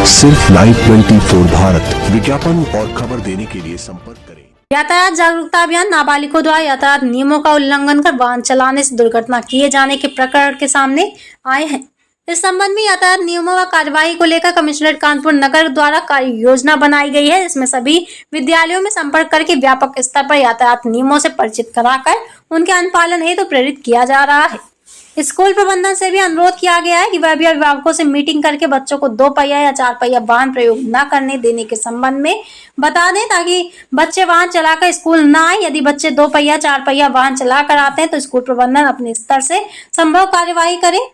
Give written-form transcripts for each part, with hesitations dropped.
सिर्फ लाइव 24 भारत विज्ञापन और खबर देने के लिए संपर्क करें। यातायात जागरूकता अभियान नाबालिगों द्वारा यातायात नियमों का उल्लंघन कर वाहन चलाने से दुर्घटना किए जाने के प्रकरण के सामने आए हैं। इस संबंध में यातायात नियमों व कार्यवाही को लेकर कमिश्नरेट कानपुर नगर द्वारा कार्य योजना बनाई गई है। इसमें सभी विद्यालयों में संपर्क करके व्यापक स्तर पर यातायात नियमों से परिचित कराकर उनके अनुपालन हेतु प्रेरित किया जा रहा है। स्कूल प्रबंधन से भी अनुरोध किया गया है कि वह भी अभिभावकों से मीटिंग करके बच्चों को 2 पहिया या 4 पहिया वाहन प्रयोग न करने देने के संबंध में बता दें, ताकि बच्चे वाहन चलाकर स्कूल न आए। यदि बच्चे 2 पहिया 4 पहिया वाहन चलाकर आते हैं तो स्कूल प्रबंधन अपने स्तर से संभव कार्यवाही करे।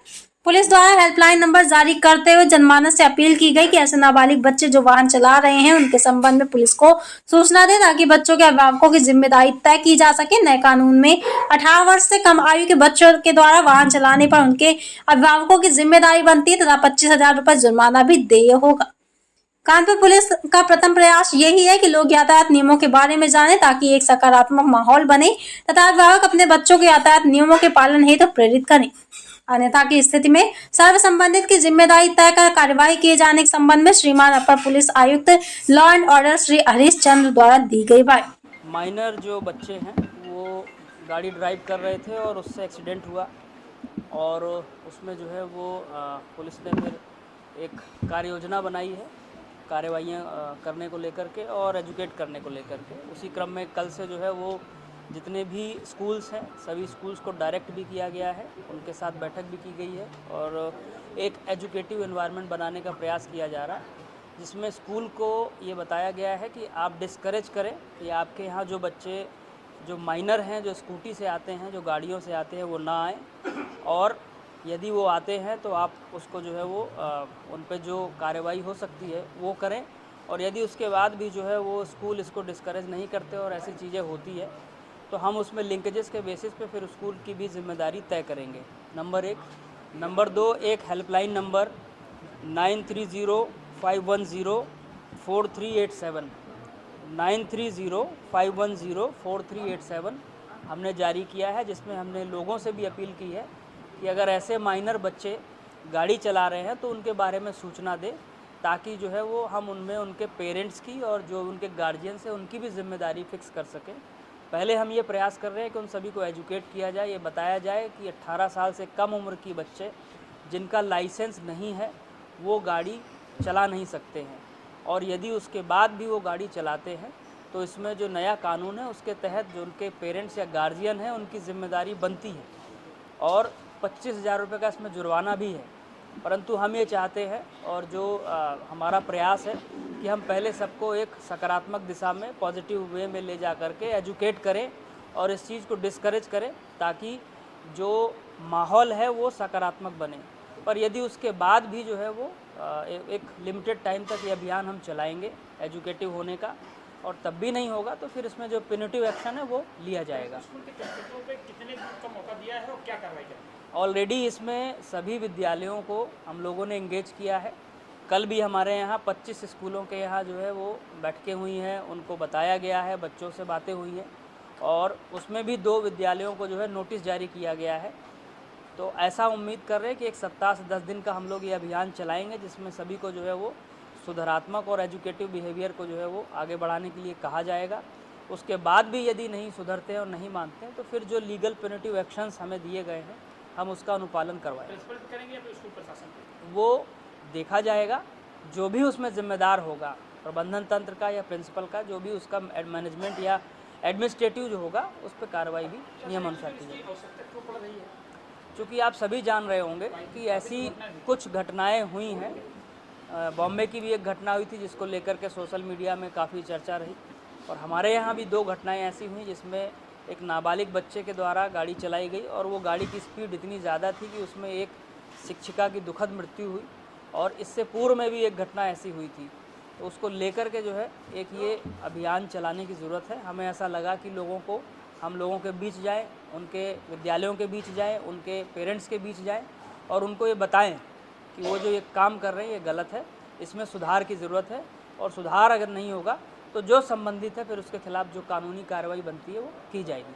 पुलिस द्वारा हेल्पलाइन नंबर जारी करते हुए जनमानस से अपील की गई कि ऐसे नाबालिग बच्चे जो वाहन चला रहे हैं उनके संबंध में पुलिस को सूचना दें, ताकि बच्चों के अभिभावकों की जिम्मेदारी तय की जा सके। नए कानून में 18 वर्ष से कम आयु के बच्चों के द्वारा वाहन चलाने पर उनके अभिभावकों की जिम्मेदारी बनती है तथा 25,000 रुपए जुर्माना भी देय होगा। कानपुर पुलिस का प्रथम प्रयास यही है कि लोग यातायात नियमों के बारे में जानें, ताकि एक सकारात्मक माहौल बने तथा अभिभावक अपने बच्चों को यातायात नियमों के पालन हेतु प्रेरित करें। अन्यथा की स्थिति में सर्व संबंधित की जिम्मेदारी तय कर कार्यवाही किए जाने के संबंध में श्रीमान अपर पुलिस आयुक्त law and order Shri Harish Chandra द्वारा दी गई बात। माइनर जो बच्चे हैं वो गाड़ी ड्राइव कर रहे थे और उससे एक्सीडेंट हुआ और उसमें जो है वो पुलिस ने फिर एक कार्य योजना बनाई है कार्यवाहियाँ करने को लेकर के और एजुकेट करने को लेकर के। उसी क्रम में कल से जो है वो जितने भी स्कूल्स हैं सभी स्कूल्स को डायरेक्ट भी किया गया है, उनके साथ बैठक भी की गई है और एक एजुकेटिव एनवायरनमेंट बनाने का प्रयास किया जा रहा है, जिसमें स्कूल को ये बताया गया है कि आप डिस्करेज करें कि आपके यहाँ जो बच्चे जो माइनर हैं, जो स्कूटी से आते हैं, जो गाड़ियों से आते हैं, वो ना आए और यदि वो आते हैं तो आप उसको जो है वो उन पे जो कार्रवाई हो सकती है वो करें। और यदि उसके बाद भी जो है वो स्कूल इसको डिस्करेज नहीं करते और ऐसी चीज़ें होती है तो हम उसमें लिंकेजेस के बेसिस पे फिर स्कूल की भी जिम्मेदारी तय करेंगे। नंबर 1। नंबर 2, एक हेल्पलाइन नंबर 9305104387 9305104387 हमने जारी किया है, जिसमें हमने लोगों से भी अपील की है कि अगर ऐसे माइनर बच्चे गाड़ी चला रहे हैं तो उनके बारे में सूचना दें, ताकि जो है वो हम उनमें उनके पेरेंट्स की और जो उनके गार्जियंस हैं उनकी भी जिम्मेदारी फिक्स कर सकें। पहले हम ये प्रयास कर रहे हैं कि उन सभी को एजुकेट किया जाए, ये बताया जाए कि 18 साल से कम उम्र की बच्चे जिनका लाइसेंस नहीं है वो गाड़ी चला नहीं सकते हैं, और यदि उसके बाद भी वो गाड़ी चलाते हैं तो इसमें जो नया कानून है उसके तहत जो उनके पेरेंट्स या गार्जियन हैं उनकी जिम्मेदारी बनती है और 25,000 रुपये का इसमें जुर्माना भी है। परंतु हम ये चाहते हैं और जो हमारा प्रयास है कि हम पहले सबको एक सकारात्मक दिशा में पॉजिटिव वे में ले जा कर के एजुकेट करें और इस चीज़ को डिस्करेज करें, ताकि जो माहौल है वो सकारात्मक बने। पर यदि उसके बाद भी जो है वो एक लिमिटेड टाइम तक ये अभियान हम चलाएंगे एजुकेटिव होने का, और तब भी नहीं होगा तो फिर इसमें जो पेनल्टी एक्शन है वो लिया जाएगा। कितने का मौका दिया है और क्या कार्रवाई करें? ऑलरेडी इसमें सभी विद्यालयों को हम लोगों ने एंगेज किया है। कल भी हमारे यहाँ 25 स्कूलों के यहाँ जो है वो बैठकें हुई हैं, उनको बताया गया है, बच्चों से बातें हुई हैं और उसमें भी 2 विद्यालयों को जो है नोटिस जारी किया गया है। तो ऐसा उम्मीद कर रहे हैं कि एक सप्ताह से 10 दिन का हम लोग ये अभियान चलाएँगे, जिसमें सभी को जो है वो सुधारात्मक और एजुकेटिव बिहेवियर को जो है वो आगे बढ़ाने के लिए कहा जाएगा। उसके बाद भी यदि नहीं सुधरते हैं और नहीं मानते हैं तो फिर जो लीगल पेनल्टी एक्शंस हमें दिए गए हैं हम उसका अनुपालन करवाएंगे। करेंगे या स्कूल प्रशासन वो देखा जाएगा, जो भी उसमें जिम्मेदार होगा प्रबंधन तंत्र का या प्रिंसिपल का, जो भी उसका मैनेजमेंट या एडमिनिस्ट्रेटिव जो होगा उस पर कार्रवाई भी नियमानुसार की जाएगी। चूँकि आप सभी जान रहे होंगे कि ऐसी कुछ घटनाएं हुई हैं, बॉम्बे की भी एक घटना हुई थी जिसको लेकर के सोशल मीडिया में काफ़ी चर्चा रही, और हमारे यहाँ भी 2 घटनाएं ऐसी हुई जिसमें एक नाबालिग बच्चे के द्वारा गाड़ी चलाई गई और वो गाड़ी की स्पीड इतनी ज़्यादा थी कि उसमें एक शिक्षिका की दुखद मृत्यु हुई, और इससे पूर्व में भी एक घटना ऐसी हुई थी। तो उसको लेकर के जो है एक ये अभियान चलाने की ज़रूरत है। हमें ऐसा लगा कि हम लोगों के बीच जाएं, उनके विद्यालयों के बीच जाएं, उनके पेरेंट्स के बीच जाएं और उनको ये बताएं कि वो जो ये काम कर रहे हैं ये गलत है, इसमें सुधार की ज़रूरत है, और सुधार अगर नहीं होगा तो जो संबंधित है फिर उसके खिलाफ जो कानूनी कार्रवाई बनती है वो की जाएगी।